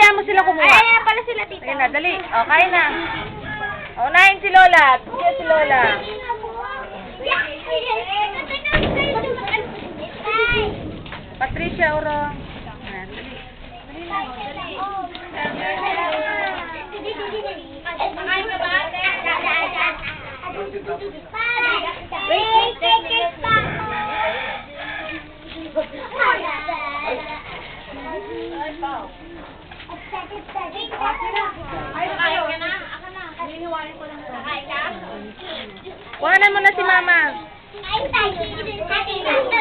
hayaan mo sila kumuha. Ayan pala sila, tita. Ayun na, dali. O, kaya na. Unahin si Lola. Sige si Lola. Patricia, Uro. Ayan, dali. Dali na. Kuhanan mo na si Mama.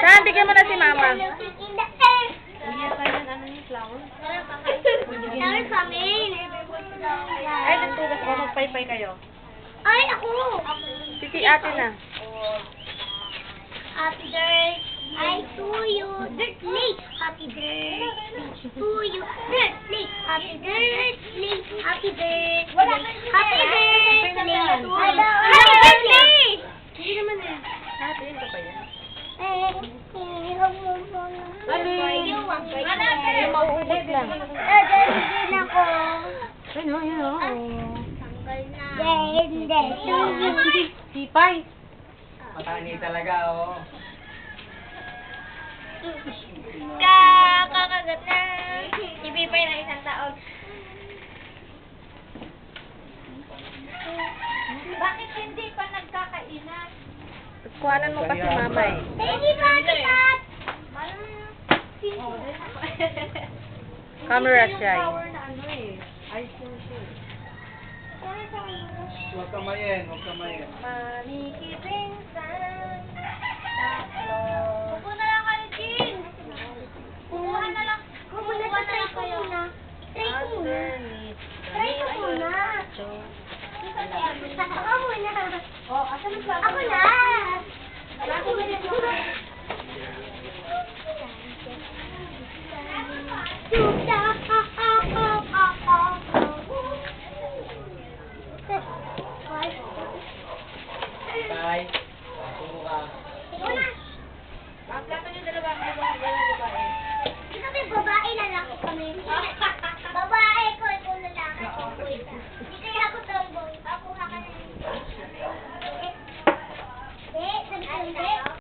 Saan, bigyan mo na si Mama. Ay, nagtugas mo. Magpaypay kayo. Ay, ako! Si ate na. Happy birthday to you. Birthday. Happy birthday to you. Birthday. Happy birthday. Happy birthday. Happy birthday to you. Happy birthday! Hindi naman eh. Ate, yun ka pa yan. Ay, mauubos lang. Dadalhin ako. Ayun, ayun, oo. Hindi. Sipay. Matani talaga, oh. Kakagat na. Ibibay na isang taon. Bakit hindi pa nagkakainan? Kuhanan mo pa si Mama eh. Hindi pa, tipat! Camera shy. Huwag kamayin, huwag kamayin. Manikiting Upo na lang kayo, Jean. Kumuha na lang. Kumuha na lang kayo. Try ko muna. Try ko muna. Ako muna. Oh, asan ang plato? Ako na. Ako muna. Tuta.